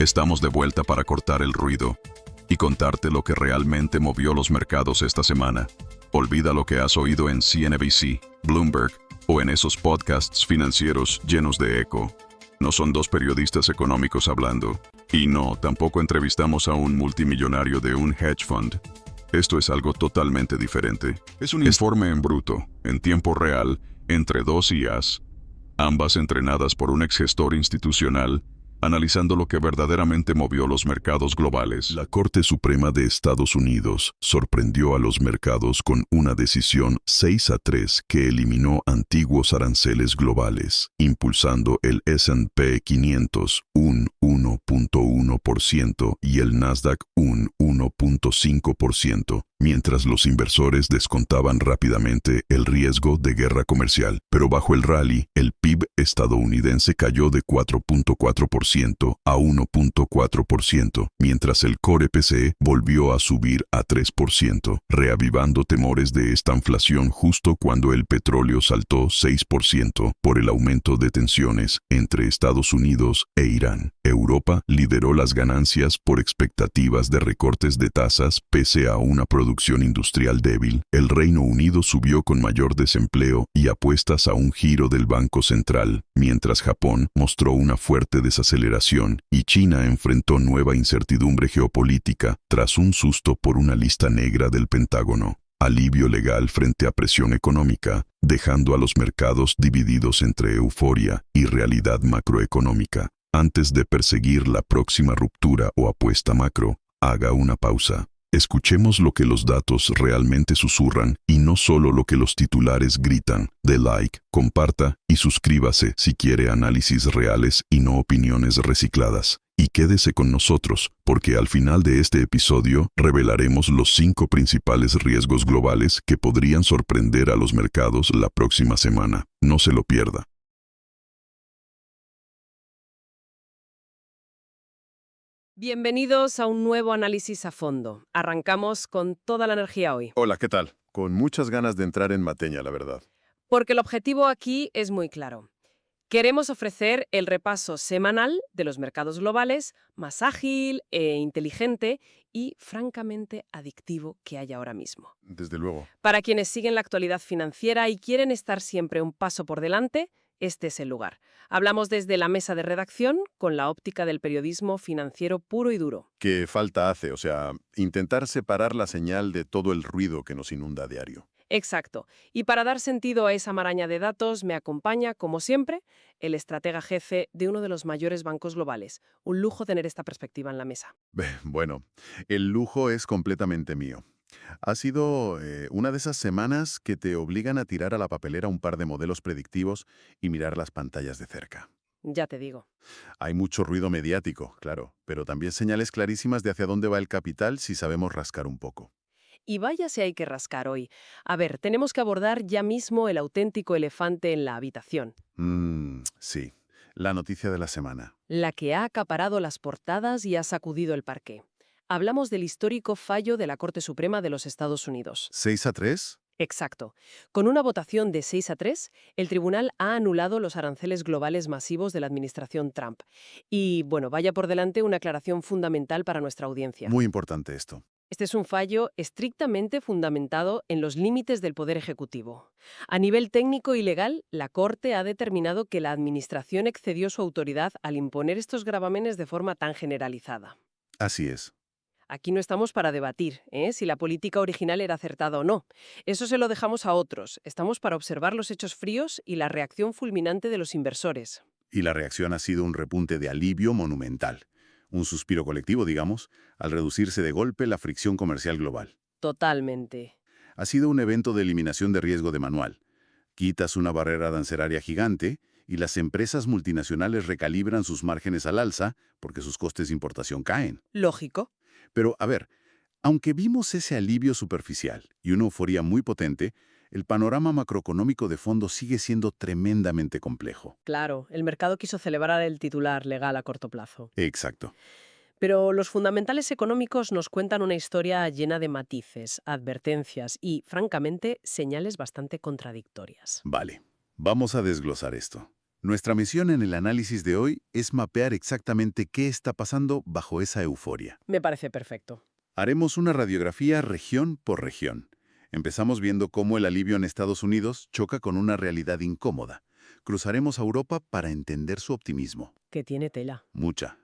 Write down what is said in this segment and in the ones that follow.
Estamos de vuelta para cortar el ruido y contarte lo que realmente movió los mercados esta semana. Olvida lo que has oído en CNBC, Bloomberg o en esos podcasts financieros llenos de eco. No son dos periodistas económicos hablando. Y no, tampoco entrevistamos a un multimillonario de un hedge fund. Esto es algo totalmente diferente. Es un informe en bruto, en tiempo real, entre dos IAs, ambas entrenadas por un exgestor institucional, analizando lo que verdaderamente movió los mercados globales. La Corte Suprema de Estados Unidos sorprendió a los mercados con una decisión 6-3 que eliminó antiguos aranceles globales, impulsando el S&P 500 un 1.1% y el Nasdaq un 1.5%, mientras los inversores descontaban rápidamente el riesgo de guerra comercial. Pero bajo el rally, el PIB estadounidense cayó de 4.4% a 1.4%, mientras el Core PCE volvió a subir a 3%, reavivando temores de estanflación justo cuando el petróleo saltó 6% por el aumento de tensiones entre Estados Unidos e Irán. Europa lideró las ganancias por expectativas de recortes de tasas pese a una producción industrial débil. El Reino Unido subió con mayor desempleo y apuestas a un giro del Banco Central, mientras Japón mostró una fuerte desaceleración y China enfrentó nueva incertidumbre geopolítica tras un susto por una lista negra del Pentágono. Alivio legal frente a presión económica, dejando a los mercados divididos entre euforia y realidad macroeconómica. Antes de perseguir la próxima ruptura o apuesta macro, haga una pausa. Escuchemos lo que los datos realmente susurran y no solo lo que los titulares gritan. De like, comparta y suscríbase si quiere análisis reales y no opiniones recicladas. Y quédese con nosotros, porque al final de este episodio revelaremos los 5 principales riesgos globales que podrían sorprender a los mercados la próxima semana. No se lo pierda. Bienvenidos a un nuevo análisis a fondo. Arrancamos con toda la energía hoy. Hola, ¿qué tal? Con muchas ganas de entrar en materia, la verdad. Porque el objetivo aquí es muy claro. Queremos ofrecer el repaso semanal de los mercados globales más ágil e inteligente y, francamente, adictivo que hay ahora mismo. Desde luego. Para quienes siguen la actualidad financiera y quieren estar siempre un paso por delante, este es el lugar. Hablamos desde la mesa de redacción con la óptica del periodismo financiero puro y duro. ¿Qué falta hace? O sea, intentar separar la señal de todo el ruido que nos inunda a diario. Exacto. Y para dar sentido a esa maraña de datos, me acompaña, como siempre, el estratega jefe de uno de los mayores bancos globales. Un lujo tener esta perspectiva en la mesa. Bueno, el lujo es completamente mío. Ha sido una de esas semanas que te obligan a tirar a la papelera un par de modelos predictivos y mirar las pantallas de cerca. Ya te digo. Hay mucho ruido mediático, claro, pero también señales clarísimas de hacia dónde va el capital si sabemos rascar un poco. Y vaya si hay que rascar hoy. A ver, tenemos que abordar ya mismo el auténtico elefante en la habitación. Sí, la noticia de la semana. La que ha acaparado las portadas y ha sacudido el parqué. Hablamos del histórico fallo de la Corte Suprema de los Estados Unidos. ¿6-3? Exacto. Con una votación de 6-3, el tribunal ha anulado los aranceles globales masivos de la administración Trump. Y, bueno, vaya por delante una aclaración fundamental para nuestra audiencia. Muy importante esto. Este es un fallo estrictamente fundamentado en los límites del Poder Ejecutivo. A nivel técnico y legal, la Corte ha determinado que la Administración excedió su autoridad al imponer estos gravámenes de forma tan generalizada. Así es. Aquí no estamos para debatir, si la política original era acertada o no. Eso se lo dejamos a otros. Estamos para observar los hechos fríos y la reacción fulminante de los inversores. Y la reacción ha sido un repunte de alivio monumental. Un suspiro colectivo, digamos, al reducirse de golpe la fricción comercial global. Totalmente. Ha sido un evento de eliminación de riesgo de manual. Quitas una barrera arancelaria gigante y las empresas multinacionales recalibran sus márgenes al alza porque sus costes de importación caen. Lógico. Pero, a ver, aunque vimos ese alivio superficial y una euforía muy potente, el panorama macroeconómico de fondo sigue siendo tremendamente complejo. Claro, el mercado quiso celebrar el titular legal a corto plazo. Exacto. Pero los fundamentales económicos nos cuentan una historia llena de matices, advertencias y, francamente, señales bastante contradictorias. Vale, vamos a desglosar esto. Nuestra misión en el análisis de hoy es mapear exactamente qué está pasando bajo esa euforia. Me parece perfecto. Haremos una radiografía región por región. Empezamos viendo cómo el alivio en Estados Unidos choca con una realidad incómoda. Cruzaremos a Europa para entender su optimismo. Que tiene tela. Mucha.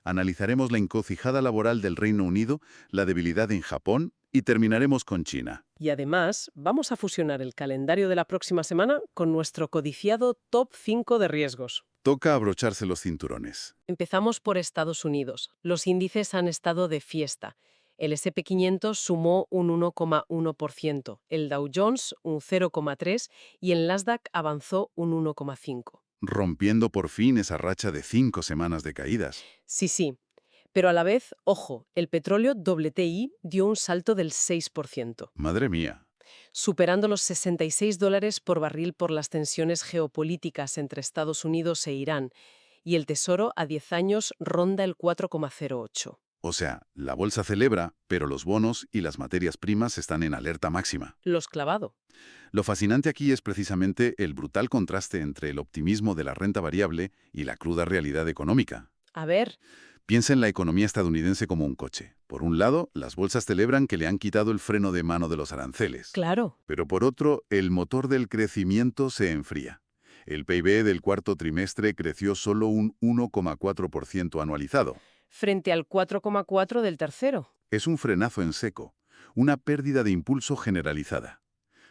Analizaremos la encrucijada laboral del Reino Unido, la debilidad en Japón y terminaremos con China. Y además, vamos a fusionar el calendario de la próxima semana con nuestro codiciado Top 5 de riesgos. Toca abrocharse los cinturones. Empezamos por Estados Unidos. Los índices han estado de fiesta. El S&P 500 sumó un 1,1%, el Dow Jones un 0,3% y el Nasdaq avanzó un 1,5%. Rompiendo por fin esa racha de 5 semanas de caídas. Sí. Pero a la vez, ojo, el petróleo WTI dio un salto del 6%, Madre mía. superando los $66 por barril por las tensiones geopolíticas entre Estados Unidos e Irán, y el Tesoro a 10 años ronda el 4,08%. O sea, la bolsa celebra, pero los bonos y las materias primas están en alerta máxima. Los clavado. Lo fascinante aquí es precisamente el brutal contraste entre el optimismo de la renta variable y la cruda realidad económica. A ver, Piensa en la economía estadounidense como un coche. Por un lado, las bolsas celebran que le han quitado el freno de mano de los aranceles. claro. Pero por otro, el motor del crecimiento se enfría. El PIB del cuarto trimestre creció solo un 1,4% anualizado. Frente al 4,4% del tercero. Es un frenazo en seco, una pérdida de impulso generalizada.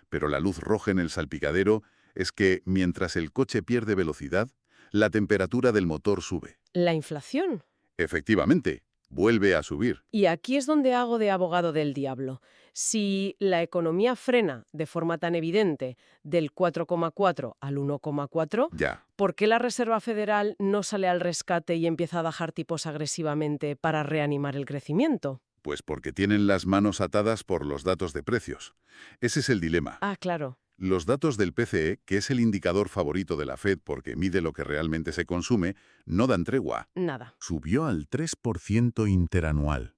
Pero la luz roja en el salpicadero es que, mientras el coche pierde velocidad, la temperatura del motor sube. La inflación. Efectivamente, vuelve a subir. Y aquí es donde hago de abogado del diablo. Si la economía frena de forma tan evidente del 4,4 al 1,4, Ya, ¿por qué la Reserva Federal no sale al rescate y empieza a bajar tipos agresivamente para reanimar el crecimiento? pues porque tienen las manos atadas por los datos de precios. Ese es el dilema. Ah, claro. Los datos del PCE, que es el indicador favorito de la Fed porque mide lo que realmente se consume, no dan tregua. Nada. Subió al 3% interanual.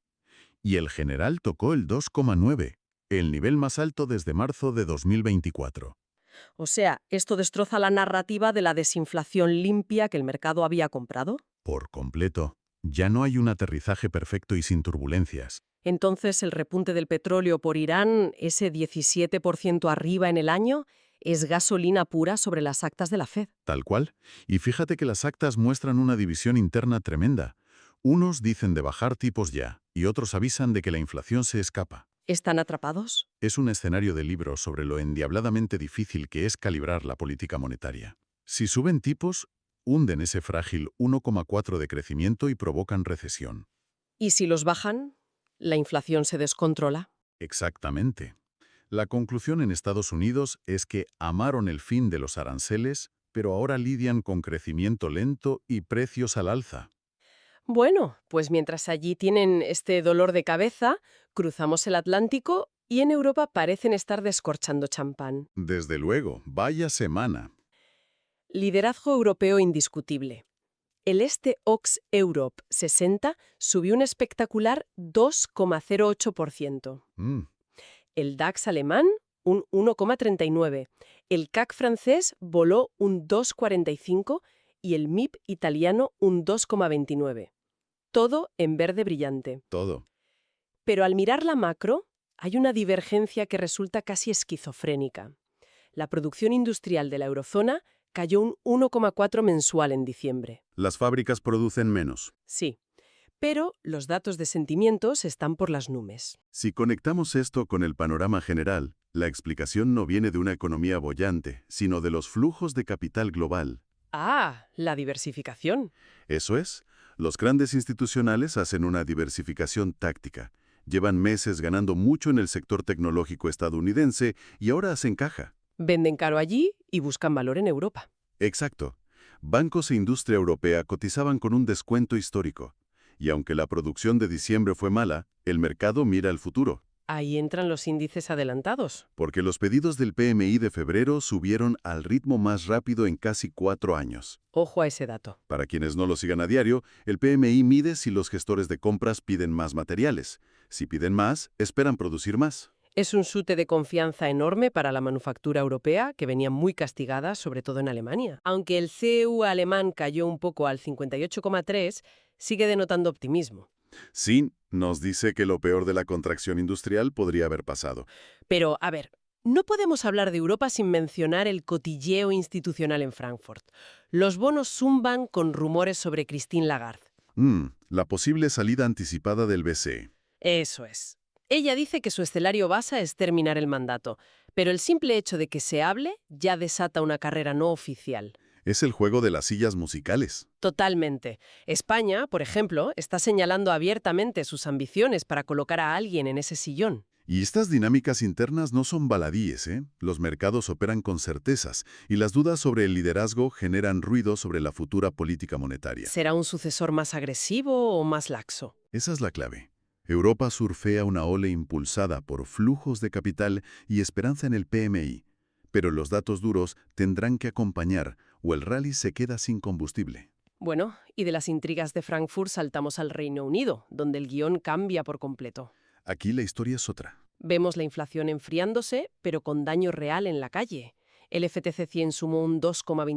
Y el general tocó el 2,9%, el nivel más alto desde marzo de 2024. O sea, ¿esto destroza la narrativa de la desinflación limpia que el mercado había comprado? Por completo. Ya no hay un aterrizaje perfecto y sin turbulencias. Entonces, el repunte del petróleo por Irán, ese 17% arriba en el año, es gasolina pura sobre las actas de la Fed. Tal cual. Y fíjate que las actas muestran una división interna tremenda. Unos dicen de bajar tipos ya, y otros avisan de que la inflación se escapa. ¿Están atrapados? Es un escenario de libro sobre lo endiabladamente difícil que es calibrar la política monetaria. Si suben tipos, hunden ese frágil 1,4 de crecimiento y provocan recesión. ¿Y si los bajan? ¿La inflación se descontrola? Exactamente. La conclusión en Estados Unidos es que amaron el fin de los aranceles, pero ahora lidian con crecimiento lento y precios al alza. Bueno, pues mientras allí tienen este dolor de cabeza, cruzamos el Atlántico y en Europa parecen estar descorchando champán. Desde luego, vaya semana. Liderazgo europeo indiscutible. El STOXX Europe 60 subió un espectacular 2,08%. El DAX alemán, un 1,39%. El CAC francés voló un 2,45% y el MIB italiano un 2,29%. Todo en verde brillante. Todo. Pero al mirar la macro, hay una divergencia que resulta casi esquizofrénica. La producción industrial de la eurozona cayó un 1,4% mensual en diciembre. Las fábricas producen menos. Sí, pero los datos de sentimientos están por las nubes. Si conectamos esto con el panorama general, la explicación no viene de una economía boyante, sino de los flujos de capital global. Ah, la diversificación. Eso es, los grandes institucionales hacen una diversificación táctica. Llevan meses ganando mucho en el sector tecnológico estadounidense y ahora hacen caja. Venden caro allí y buscan valor en Europa. Exacto. Bancos e industria europea cotizaban con un descuento histórico. Y aunque la producción de diciembre fue mala, el mercado mira al futuro. Ahí entran los índices adelantados. Porque los pedidos del PMI de febrero subieron al ritmo más rápido en casi 4 años. Ojo a ese dato. Para quienes no lo sigan a diario, el PMI mide si los gestores de compras piden más materiales. Si piden más, esperan producir más. Es un chute de confianza enorme para la manufactura europea, que venía muy castigada, sobre todo en Alemania. Aunque el CEU alemán cayó un poco al 58,3, sigue denotando optimismo. Sí, nos dice que lo peor de la contracción industrial podría haber pasado. Pero, a ver, no podemos hablar de Europa sin mencionar el cotilleo institucional en Frankfurt. Los bonos zumban con rumores sobre Christine Lagarde. La posible salida anticipada del BCE. Eso es. Ella dice que su escenario base es terminar el mandato, pero el simple hecho de que se hable ya desata una carrera no oficial. Es el juego de las sillas musicales. Totalmente. España, por ejemplo, está señalando abiertamente sus ambiciones para colocar a alguien en ese sillón. Y estas dinámicas internas no son baladíes, ¿eh? Los mercados operan con certezas, y las dudas sobre el liderazgo generan ruido sobre la futura política monetaria. ¿Será un sucesor más agresivo o más laxo? Esa es la clave. Europa surfea una ola impulsada por flujos de capital y esperanza en el PMI. Pero los datos duros tendrán que acompañar, o el rally se queda sin combustible. Bueno, y de las intrigas de Frankfurt saltamos al Reino Unido, donde el guión cambia por completo. Aquí la historia es otra. Vemos la inflación enfriándose, pero con daño real en la calle. El FTSE 100 sumó un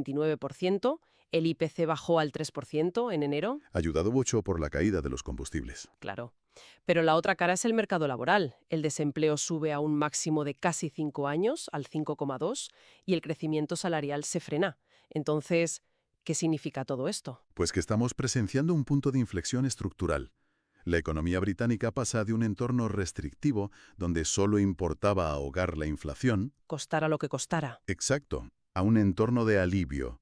2,29%, el IPC bajó al 3% en enero. Ayudado mucho por la caída de los combustibles. Claro. Pero la otra cara es el mercado laboral. El desempleo sube a un máximo de casi 5 años, al 5,2, y el crecimiento salarial se frena. Entonces, ¿qué significa todo esto? Pues que estamos presenciando un punto de inflexión estructural. La economía británica pasa de un entorno restrictivo, donde solo importaba ahogar la inflación, Costara lo que costara. exacto, a un entorno de alivio.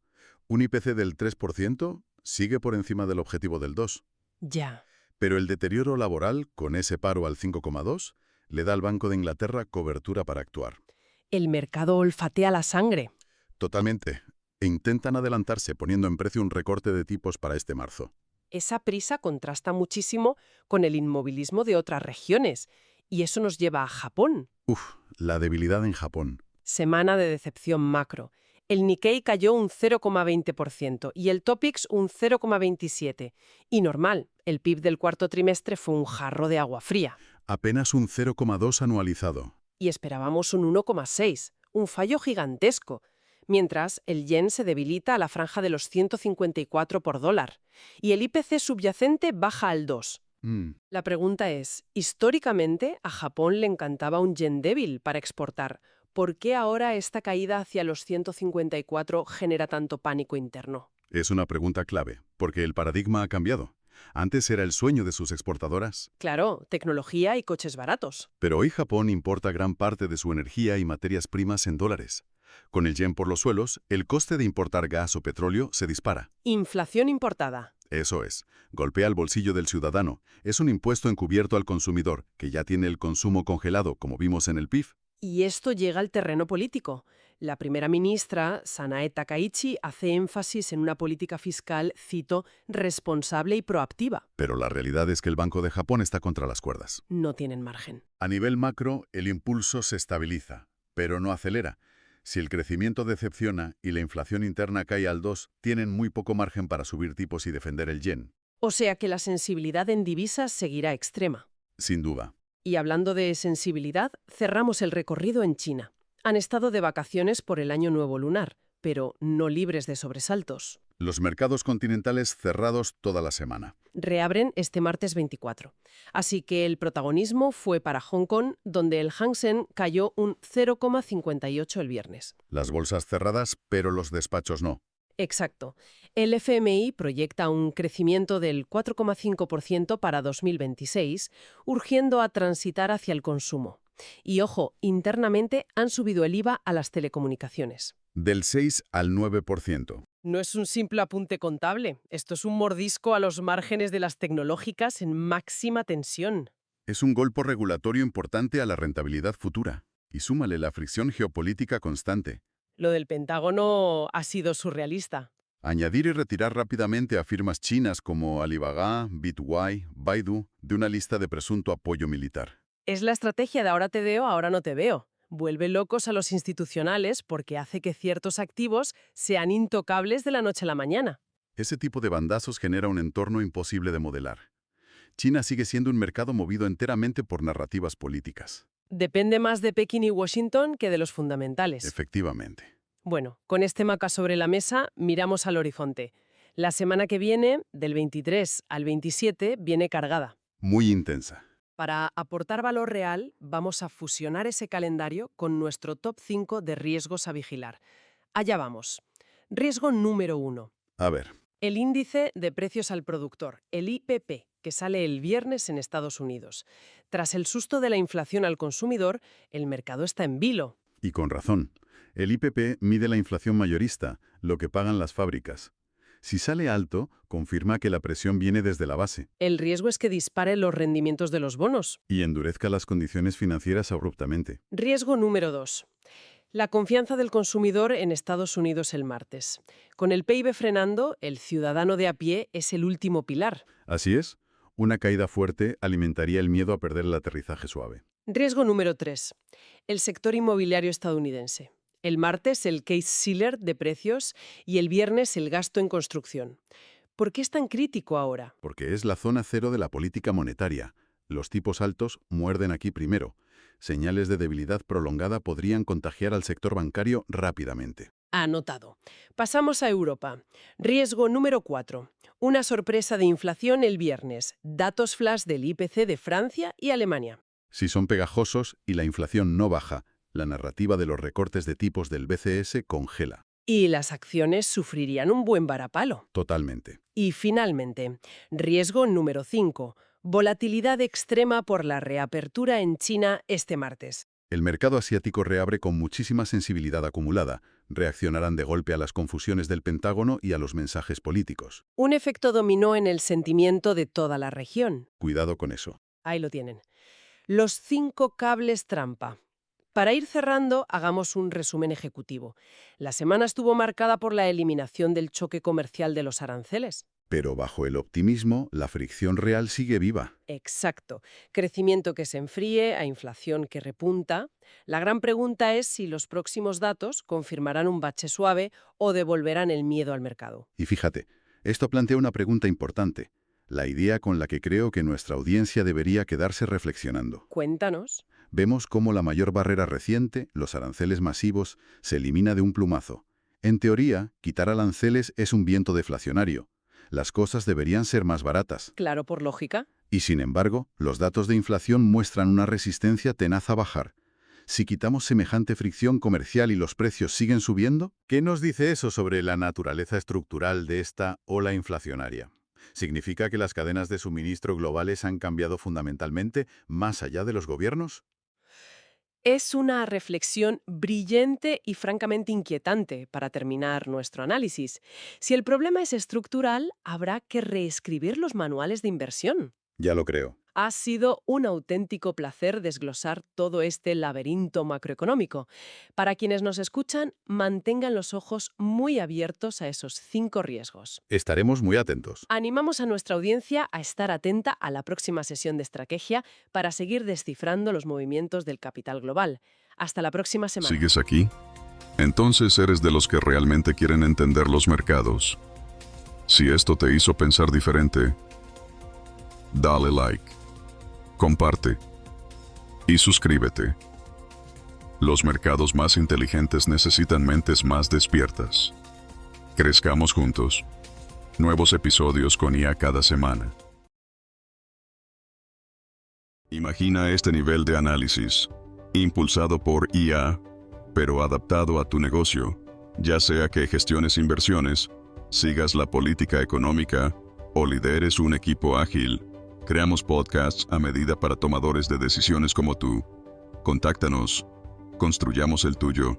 Un IPC del 3% sigue por encima del objetivo del 2%. Ya. Pero el deterioro laboral, con ese paro al 5,2%, le da al Banco de Inglaterra cobertura para actuar. El mercado olfatea la sangre. Totalmente. E intentan adelantarse poniendo en precio un recorte de tipos para este marzo. Esa prisa contrasta muchísimo con el inmovilismo de otras regiones. Y eso nos lleva a Japón. La debilidad en Japón. Semana de decepción macro. El Nikkei cayó un 0,20% y el Topix un 0,27%. Y normal, el PIB del cuarto trimestre fue un jarro de agua fría. Apenas un 0,2 anualizado. Y esperábamos un 1,6%, un fallo gigantesco. Mientras, el yen se debilita a la franja de los 154 por dólar. Y el IPC subyacente baja al 2%. La pregunta es, históricamente a Japón le encantaba un yen débil para exportar. ¿Por qué ahora esta caída hacia los 154 genera tanto pánico interno? Es una pregunta clave, porque el paradigma ha cambiado. Antes era el sueño de sus exportadoras. Claro, tecnología y coches baratos. Pero hoy Japón importa gran parte de su energía y materias primas en dólares. Con el yen por los suelos, el coste de importar gas o petróleo se dispara. Inflación importada. Eso es. Golpea el bolsillo del ciudadano. Es un impuesto encubierto al consumidor, que ya tiene el consumo congelado, como vimos en el PIB. Y esto llega al terreno político. La primera ministra, Sanae Takaichi, hace énfasis en una política fiscal, cito, responsable y proactiva. Pero la realidad es que el Banco de Japón está contra las cuerdas. No tienen margen. A nivel macro, el impulso se estabiliza, pero no acelera. Si el crecimiento decepciona y la inflación interna cae al 2%, tienen muy poco margen para subir tipos y defender el yen. O sea que la sensibilidad en divisas seguirá extrema. Sin duda. Y hablando de sensibilidad, cerramos el recorrido en China. Han estado de vacaciones por el Año Nuevo Lunar, pero no libres de sobresaltos. Los mercados continentales cerrados toda la semana. Reabren este martes 24. Así que el protagonismo fue para Hong Kong, donde el Hang Seng cayó un 0,58 el viernes. Las bolsas cerradas, pero los despachos no. Exacto. El FMI proyecta un crecimiento del 4,5% para 2026, urgiendo a transitar hacia el consumo. Y ojo, internamente han subido el IVA a las telecomunicaciones. Del 6 al 9%. No es un simple apunte contable, esto es un mordisco a los márgenes de las tecnológicas en máxima tensión. Es un golpe regulatorio importante a la rentabilidad futura. Y súmale la fricción geopolítica constante. Lo del Pentágono ha sido surrealista. Añadir y retirar rápidamente a firmas chinas como Alibaba, Bitwise, Baidu de una lista de presunto apoyo militar. Es la estrategia de ahora te veo, ahora no te veo. Vuelve locos a los institucionales porque hace que ciertos activos sean intocables de la noche a la mañana. Ese tipo de bandazos genera un entorno imposible de modelar. China sigue siendo un mercado movido enteramente por narrativas políticas. Depende más de Pekín y Washington que de los fundamentales. Efectivamente. Bueno, con este mapa sobre la mesa, miramos al horizonte. La semana que viene, del 23 al 27, viene cargada. Muy intensa. Para aportar valor real, vamos a fusionar ese calendario con nuestro top 5 de riesgos a vigilar. Allá vamos. Riesgo número 1. A ver, El índice de precios al productor, el IPP, que sale el viernes en Estados Unidos. Tras el susto de la inflación al consumidor, el mercado está en vilo. y con razón. El IPP mide la inflación mayorista, lo que pagan las fábricas. Si sale alto, confirma que la presión viene desde la base El riesgo es que dispare los rendimientos de los bonos. y endurezca las condiciones financieras abruptamente. Riesgo número 2. La confianza del consumidor en Estados Unidos el martes. Con el PIB frenando, el ciudadano de a pie es el último pilar. Así es, una caída fuerte alimentaría el miedo a perder el aterrizaje suave. Riesgo número 3. El sector inmobiliario estadounidense. El martes el Case-Shiller de precios y el viernes el gasto en construcción. ¿Por qué es tan crítico ahora? Porque es la zona cero de la política monetaria. Los tipos altos muerden aquí primero. Señales de debilidad prolongada podrían contagiar al sector bancario rápidamente. Anotado. Pasamos a Europa. Riesgo número 4. Una sorpresa de inflación el viernes. Datos flash del IPC de Francia y Alemania. Si son pegajosos y la inflación no baja, la narrativa de los recortes de tipos del BCS congela. Y las acciones sufrirían un buen varapalo. Totalmente. Y finalmente, riesgo número 5. Volatilidad extrema por la reapertura en China este martes. El mercado asiático reabre con muchísima sensibilidad acumulada. Reaccionarán de golpe a las confusiones del Pentágono y a los mensajes políticos. Un efecto dominó en el sentimiento de toda la región. Cuidado con eso. Ahí lo tienen. Los 5 cables trampa. Para ir cerrando, hagamos un resumen ejecutivo. La semana estuvo marcada por la eliminación del choque comercial de los aranceles. Pero bajo el optimismo, la fricción real sigue viva. Exacto. Crecimiento que se enfríe, a inflación que repunta. La gran pregunta es si los próximos datos confirmarán un bache suave o devolverán el miedo al mercado. Y fíjate, esto plantea una pregunta importante. La idea con la que creo que nuestra audiencia debería quedarse reflexionando. Cuéntanos. Vemos cómo la mayor barrera reciente, los aranceles masivos, se elimina de un plumazo. En teoría, quitar aranceles es un viento deflacionario. Las cosas deberían ser más baratas. Claro, por lógica. Y sin embargo, los datos de inflación muestran una resistencia tenaz a bajar. Si quitamos semejante fricción comercial y los precios siguen subiendo, ¿qué nos dice eso sobre la naturaleza estructural de esta ola inflacionaria? ¿Significa que las cadenas de suministro globales han cambiado fundamentalmente más allá de los gobiernos? Es una reflexión brillante y francamente inquietante para terminar nuestro análisis. Si el problema es estructural, habrá que reescribir los manuales de inversión. Ya lo creo. Ha sido un auténtico placer desglosar todo este laberinto macroeconómico. Para quienes nos escuchan, mantengan los ojos muy abiertos a esos 5 riesgos. Estaremos muy atentos. Animamos a nuestra audiencia a estar atenta a la próxima sesión de estrategia para seguir descifrando los movimientos del capital global. Hasta la próxima semana. ¿Sigues aquí? Entonces eres de los que realmente quieren entender los mercados. Si esto te hizo pensar diferente, dale like, comparte y suscríbete. Los mercados más inteligentes necesitan mentes más despiertas. Crezcamos juntos. Nuevos episodios con IA cada semana. Imagina este nivel de análisis, impulsado por IA, pero adaptado a tu negocio, ya sea que gestiones inversiones, sigas la política económica o lideres un equipo ágil. Creamos podcasts a medida para tomadores de decisiones como tú. Contáctanos. Construyamos el tuyo.